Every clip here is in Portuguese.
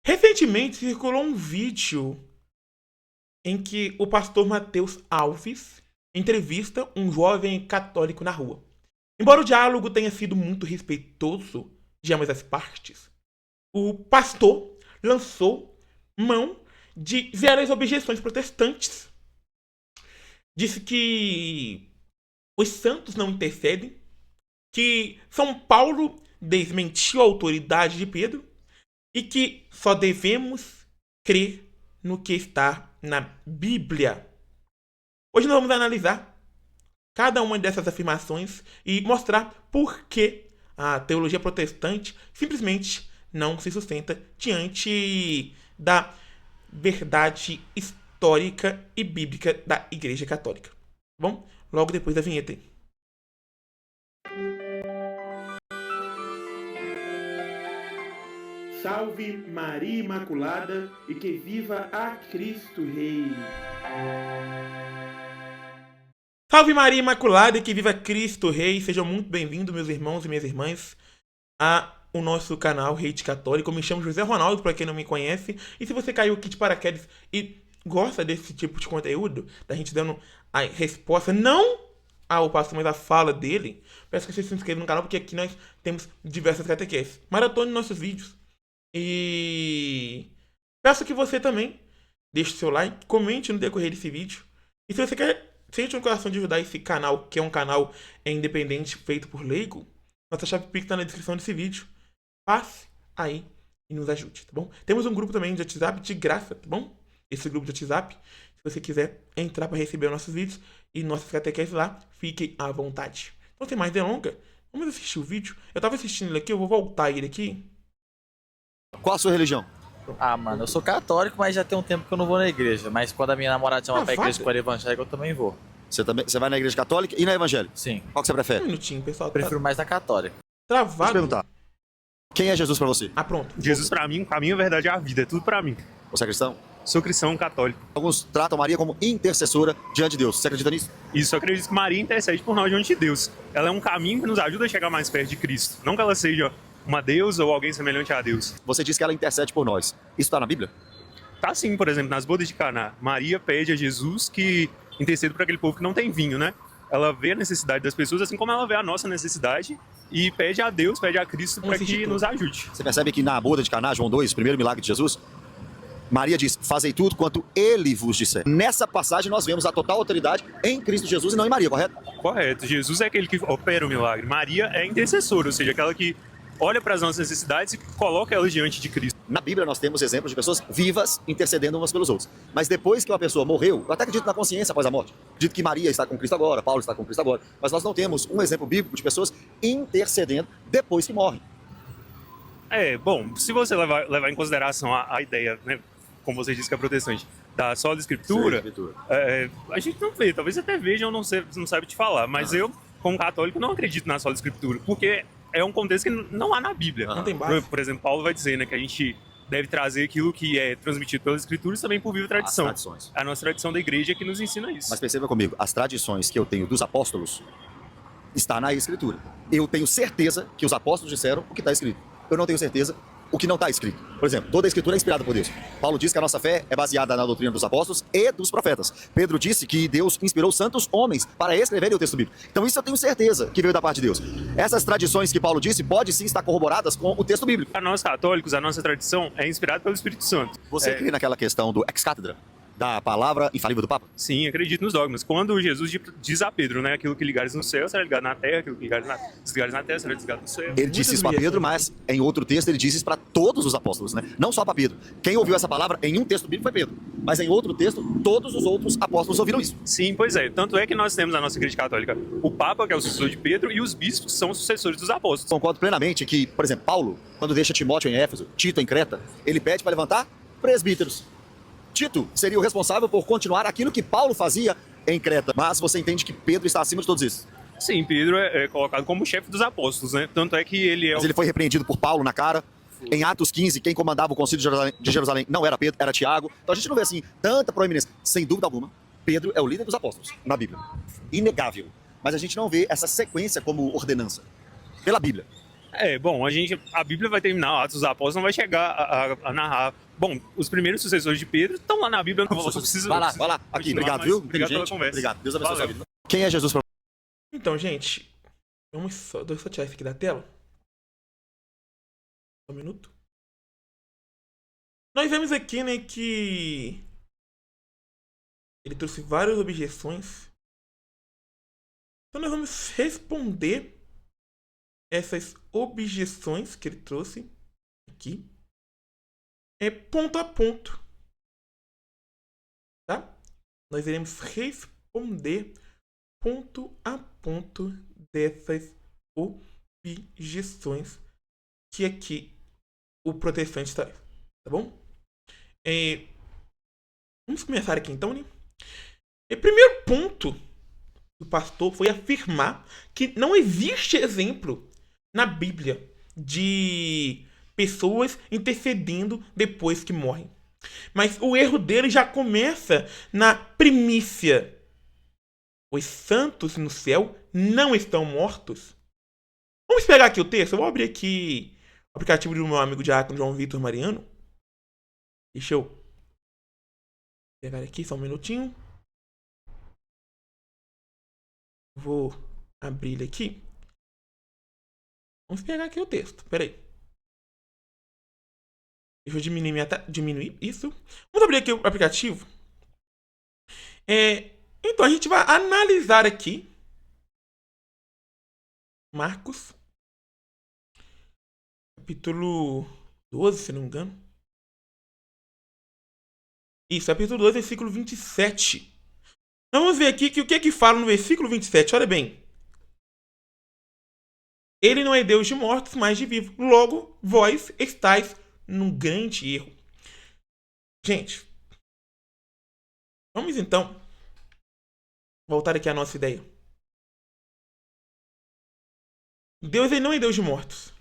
Recentemente circulou um vídeo em que o pastor Mateus Alves entrevista um jovem católico na rua. Embora o diálogo tenha sido muito respeitoso de ambas as partes, o pastor lançou mão de várias objeções protestantes. Disse que os santos não intercedem, que São Paulo desmentiu a autoridade de Pedro e que só devemos crer no que está na Bíblia. Hoje nós vamos analisar cada uma dessas afirmações e mostrar por que a teologia protestante simplesmente não se sustenta diante da verdade histórica e bíblica da Igreja Católica. Tá bom? Logo depois da vinheta aí. Salve Maria Imaculada e que viva a Cristo Rei! Salve Maria Imaculada e que viva Cristo Rei! Sejam muito bem-vindos, meus irmãos e minhas irmãs, ao nosso canal Rede Católico. Eu me chamo José Ronaldo, para quem não me conhece. E se você caiu aqui de paraquedas e gosta desse tipo de conteúdo, da gente dando a resposta, não ao pastor, mas a fala dele, peço que você se inscreva no canal, porque aqui nós temos diversas catequeses. Maratone nossos vídeos. E peço que você também deixe seu like, comente no decorrer desse vídeo. E se você sente no coração de ajudar esse canal, que é um canal independente feito por leigo, nossa chave Pix está na descrição desse vídeo. Passe aí e nos ajude, tá bom? Temos um grupo também de WhatsApp de graça, tá bom? Esse grupo de WhatsApp, se você quiser entrar para receber os nossos vídeos e nossas catequeses lá, fiquem à vontade. Então, sem mais delongas, vamos assistir o vídeo. Eu tava assistindo ele aqui, eu vou voltar ele aqui. Qual a sua religião? Ah, mano, eu sou católico, mas já tem um tempo que eu não vou na igreja. Mas quando a minha namorada chama pra igreja com a evangélica, eu também vou. Você vai na igreja católica e na evangélica? Sim. Qual que você Um prefere? minutinho, pessoal. Eu prefiro mais na católica. Deixa eu Travado. perguntar. Quem é Jesus pra você? Ah, pronto. Jesus pra mim, a verdade é a vida, é tudo pra mim. Você é cristão? Sou cristão católico. Alguns tratam Maria como intercessora diante de Deus. Você acredita nisso? Isso, eu acredito que Maria intercede por nós diante de Deus. Ela é um caminho que nos ajuda a chegar mais perto de Cristo. Não que ela seja uma deusa ou alguém semelhante a Deus. Você diz que ela intercede por nós. Isso está na Bíblia? Tá sim, por exemplo, nas bodas de Caná. Maria pede a Jesus que interceda por aquele povo que não tem vinho, né? Ela vê a necessidade das pessoas, assim como ela vê a nossa necessidade, e pede a Deus, pede a Cristo para que nos ajude. Você percebe que na boda de Caná, João 2, o primeiro milagre de Jesus, Maria diz, fazei tudo quanto ele vos disser. Nessa passagem nós vemos a total autoridade em Cristo Jesus e não em Maria, correto? Correto. Jesus é aquele que opera o milagre. Maria é intercessora, ou seja, aquela que olha para as nossas necessidades e coloca elas diante de Cristo. Na Bíblia nós temos exemplos de pessoas vivas intercedendo umas pelos outros. Mas depois que uma pessoa morreu, eu até acredito na consciência após a morte. Dito que Maria está com Cristo agora, Paulo está com Cristo agora. Mas nós não temos um exemplo bíblico de pessoas intercedendo depois que morrem. Bom, se você levar em consideração a ideia, né, como você disse que é protestante, da sólida escritura, a gente não vê, talvez até veja, eu não sabe te falar, mas eu, como católico, não acredito na sólida escritura, porque é um contexto que não há na Bíblia. Não tem base. Por exemplo, Paulo vai dizer, né, que a gente deve trazer aquilo que é transmitido pelas escrituras também por viva tradição. As tradições. A nossa tradição da igreja é que nos ensina isso. Mas perceba comigo, as tradições que eu tenho dos apóstolos está na escritura. Eu tenho certeza que os apóstolos disseram o que está escrito. Eu não tenho certeza o que não está escrito. Por exemplo, toda a escritura é inspirada por Deus. Paulo diz que a nossa fé é baseada na doutrina dos apóstolos e dos profetas. Pedro disse que Deus inspirou santos homens para escreverem o texto bíblico. Então isso eu tenho certeza que veio da parte de Deus. Essas tradições que Paulo disse podem sim estar corroboradas com o texto bíblico. Para nós católicos, a nossa tradição é inspirada pelo Espírito Santo. Você crê naquela questão do ex-cátedra? Da palavra infalível do Papa? Sim, acredito nos dogmas. Quando Jesus diz a Pedro, né, aquilo que ligares no céu será ligado na terra, aquilo que desligares na terra será desligado no céu. Ele disse isso para Pedro, mas em outro texto ele diz isso para todos os apóstolos, né? Não só para Pedro. Quem ouviu essa palavra em um texto bíblico foi Pedro, mas em outro texto todos os outros apóstolos ouviram isso. Sim, pois é. Tanto é que nós temos na nossa igreja católica o Papa, que é o sucessor de Pedro, e os bispos são os sucessores dos apóstolos. Concordo plenamente que, por exemplo, Paulo, quando deixa Timóteo em Éfeso, Tito em Creta, ele pede para levantar presbíteros. Tito seria o responsável por continuar aquilo que Paulo fazia em Creta. Mas você entende que Pedro está acima de todos isso? Sim, Pedro é colocado como chefe dos apóstolos, né? Tanto é que ele é... Mas ele foi repreendido por Paulo na cara. Em Atos 15, quem comandava o concílio de Jerusalém não era Pedro, era Tiago. Então a gente não vê assim tanta proeminência. Sem dúvida alguma, Pedro é o líder dos apóstolos na Bíblia. Inegável. Mas a gente não vê essa sequência como ordenança. Pela Bíblia. Bom, a Bíblia vai terminar, Atos dos Apóstolos não vai chegar a narrar. Bom, os primeiros sucessores de Pedro estão lá na Bíblia, não preciso. Vai lá. Aqui, obrigado, viu? Obrigado pela conversa. Obrigado. Deus abençoe a sua Valeu. vida. Quem é Jesus pra Então, gente, deixa eu só tirar isso aqui da tela. Só um minuto. Nós vemos aqui, né, que ele trouxe várias objeções. Então nós vamos responder essas objeções que ele trouxe aqui. Ponto a ponto. Tá? Nós iremos responder ponto a ponto dessas objeções que aqui o protestante traz. Tá bom? Vamos começar aqui então, né? O primeiro ponto do pastor foi afirmar que não existe exemplo na Bíblia de pessoas intercedendo depois que morrem. Mas o erro dele já começa na primícia. Os santos no céu não estão mortos. Vamos pegar aqui o texto. Eu vou abrir aqui o aplicativo do meu amigo diácono João Vitor Mariano. Deixa eu pegar aqui só um minutinho. Vou abrir ele aqui. Vamos pegar aqui o texto. Pera aí. Deixa eu diminuir isso. Vamos abrir aqui o aplicativo. Então a gente vai analisar aqui Marcos, capítulo 12, se não me engano. Isso, capítulo 12, versículo 27. Vamos ver aqui que o que é que fala no versículo 27. Olha bem. Ele não é Deus de mortos, mas de vivos. Logo, vós estáis num grande erro. Gente, vamos então voltar aqui à nossa ideia. Deus ele não é Deus de mortos.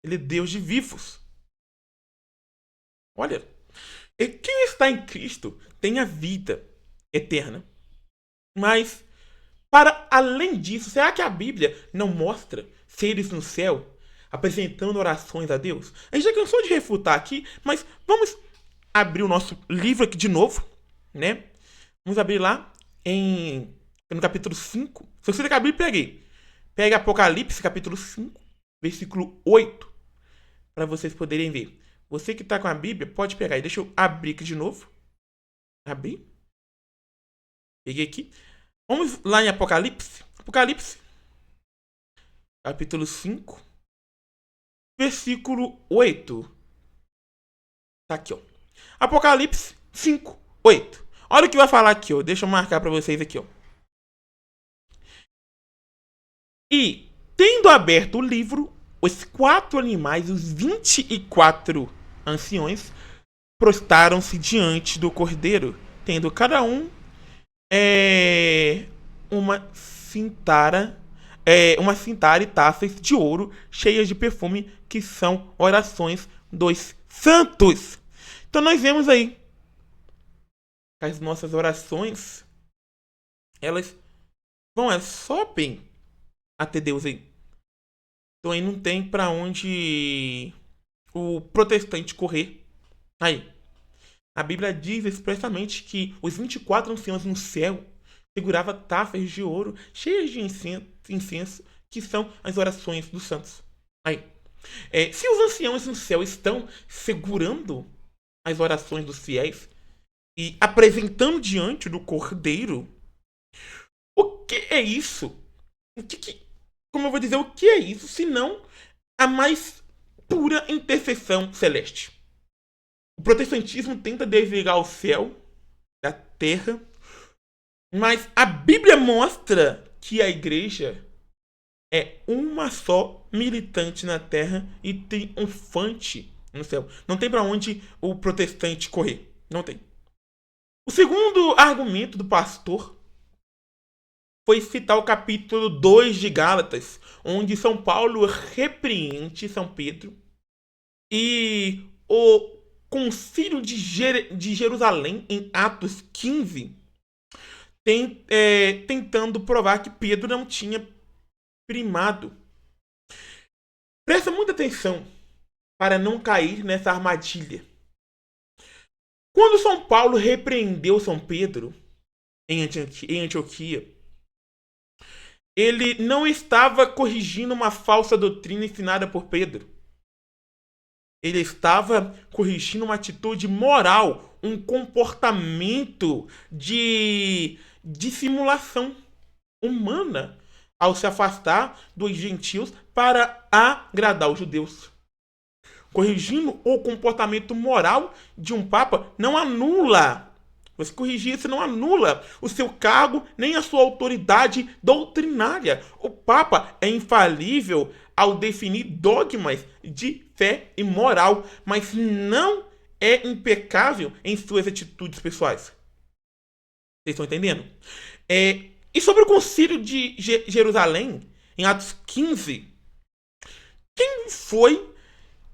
Ele é Deus de vivos. Olha, quem está em Cristo tem a vida eterna. Mas, para além disso, será que a Bíblia não mostra seres no céu apresentando orações a Deus? A gente já cansou de refutar aqui, mas vamos abrir o nosso livro aqui de novo, né? Vamos abrir lá no capítulo 5. Se você quer abrir, pegue Apocalipse, capítulo 5, versículo 8, para vocês poderem ver. Você que está com a Bíblia, pode pegar. Deixa eu abrir aqui de novo. Abrir. Peguei aqui. Vamos lá em Apocalipse. Apocalipse, capítulo 5, versículo 8. Tá aqui, ó. Apocalipse 5, 8. Olha o que vai falar aqui, ó. Deixa eu marcar para vocês aqui, ó. E, tendo aberto o livro, os 4 animais, os 24 anciões, prostaram-se diante do Cordeiro, tendo cada um uma cintara e taças de ouro cheias de perfume, que são orações dos santos. Então nós vemos aí que as nossas orações, elas sobem até Deus aí. Então aí não tem pra onde o protestante correr. Aí, a Bíblia diz expressamente que os 24 anciãos no céu seguravam taças de ouro cheias de incenso, que são as orações dos santos. Aí, se os anciãos no céu estão segurando as orações dos fiéis e apresentando diante do Cordeiro, o que é isso? Como eu vou dizer, o que é isso, senão a mais pura intercessão celeste? O protestantismo tenta desligar o céu da terra, mas a Bíblia mostra que a igreja é uma só militante na terra e triunfante no céu. Não tem para onde o protestante correr. Não tem. O segundo argumento do pastor foi citar o capítulo 2 de Gálatas, onde São Paulo repreende São Pedro e o Concílio de Jerusalém, em Atos 15, tentando provar que Pedro não tinha primado. Presta muita atenção para não cair nessa armadilha. Quando São Paulo repreendeu São Pedro em Antioquia, ele não estava corrigindo uma falsa doutrina ensinada por Pedro. Ele estava corrigindo uma atitude moral, um comportamento de dissimulação humana ao se afastar dos gentios para agradar os judeus. Corrigindo o comportamento moral de um papa não anula. Você corrigir isso não anula o seu cargo nem a sua autoridade doutrinária. O papa é infalível ao definir dogmas de fé e moral, mas não é impecável em suas atitudes pessoais. Vocês estão entendendo? E sobre o concílio de Jerusalém, em Atos 15, quem foi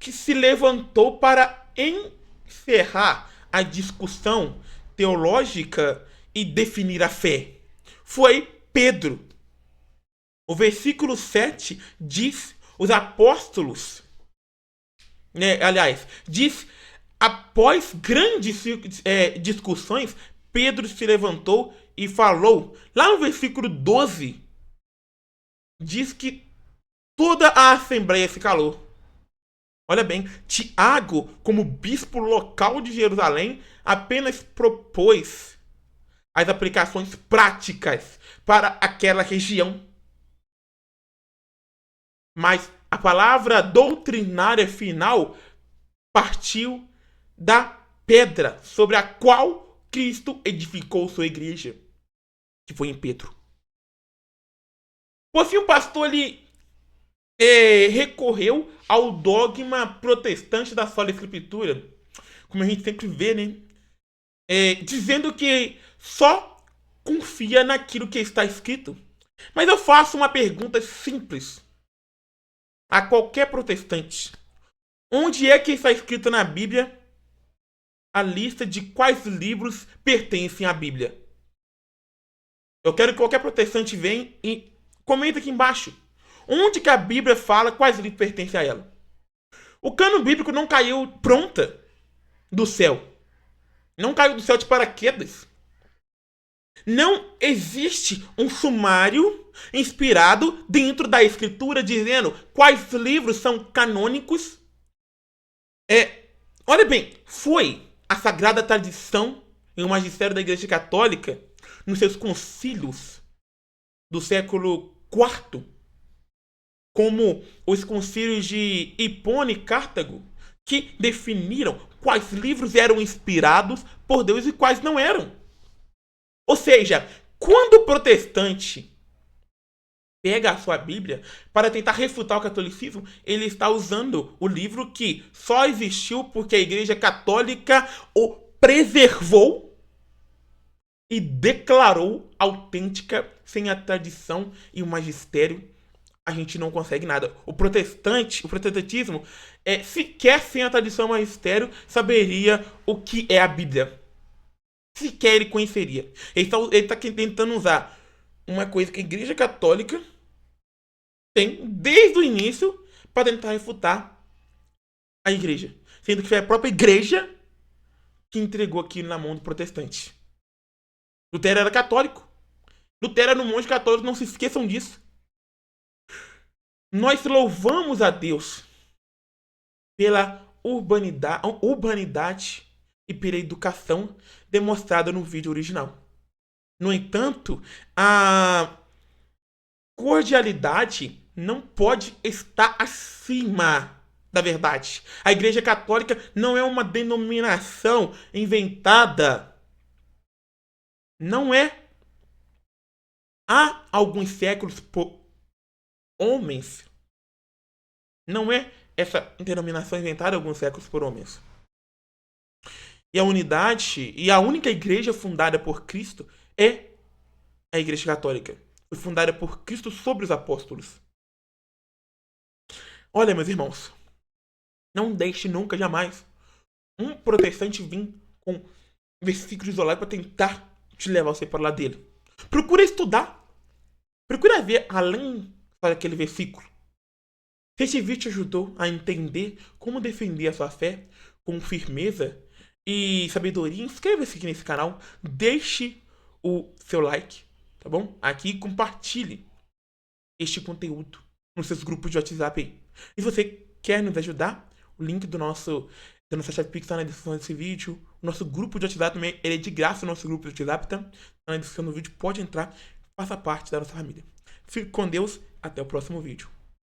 que se levantou para encerrar a discussão teológica e definir a fé? Foi Pedro. O versículo 7 diz, os apóstolos, diz, após grandes discussões, Pedro se levantou e falou. Lá no versículo 12, diz que toda a assembleia se calou. Olha bem, Tiago, como bispo local de Jerusalém, apenas propôs as aplicações práticas para aquela região. Mas a palavra doutrinária final partiu da pedra sobre a qual Cristo edificou sua igreja, que foi em Pedro. Por fim, o pastor recorreu ao dogma protestante da sola escritura, como a gente sempre vê, né? Dizendo que só confia naquilo que está escrito. Mas eu faço uma pergunta simples a qualquer protestante. Onde é que está escrito na Bíblia a lista de quais livros pertencem à Bíblia? Eu quero que qualquer protestante venha e comenta aqui embaixo. Onde que a Bíblia fala quais livros pertencem a ela? O cano bíblico não caiu pronta do céu. Não caiu do céu de paraquedas. Não existe um sumário inspirado dentro da Escritura dizendo quais livros são canônicos. Olha bem, foi a sagrada tradição e o magistério da Igreja Católica nos seus concílios do século IV, como os concílios de Hipona e Cartago, que definiram quais livros eram inspirados por Deus e quais não eram. Ou seja, quando o protestante pega a sua Bíblia para tentar refutar o catolicismo, ele está usando o livro que só existiu porque a Igreja Católica o preservou e declarou autêntica. Sem a tradição e o magistério, a gente não consegue nada. O protestantismo, sequer sem a tradição e o magistério, saberia o que é a Bíblia. Sequer ele conheceria. Ele está tentando usar uma coisa que a Igreja Católica tem desde o início para tentar refutar a Igreja. Sendo que foi a própria Igreja que entregou aquilo na mão do protestante. Lutero era católico. Lutero era um monge católico, não se esqueçam disso. Nós louvamos a Deus pela urbanidade e pela educação demonstrada no vídeo original. No entanto, a cordialidade não pode estar acima da verdade. A Igreja Católica não é uma denominação inventada. Não é. Há alguns séculos por homens. Não é essa denominação inventada há alguns séculos por homens. E a unidade e a única igreja fundada por Cristo é a Igreja Católica. Foi fundada por Cristo sobre os apóstolos. Olha, meus irmãos, não deixe nunca, jamais, um protestante vir com versículo isolado para tentar te levar você para o lado dele. Procura estudar. Procura ver além daquele versículo. Se esse vídeo te ajudou a entender como defender a sua fé com firmeza e sabedoria, inscreva-se aqui nesse canal, deixe o seu like, tá bom? Aqui e compartilhe este conteúdo nos seus grupos de WhatsApp aí. E se você quer nos ajudar, o link da nossa chave Pix tá na descrição desse vídeo. O nosso grupo de WhatsApp também, ele é de graça, o nosso grupo de WhatsApp tá na descrição do vídeo. Pode entrar, faça parte da nossa família. Fique com Deus, até o próximo vídeo.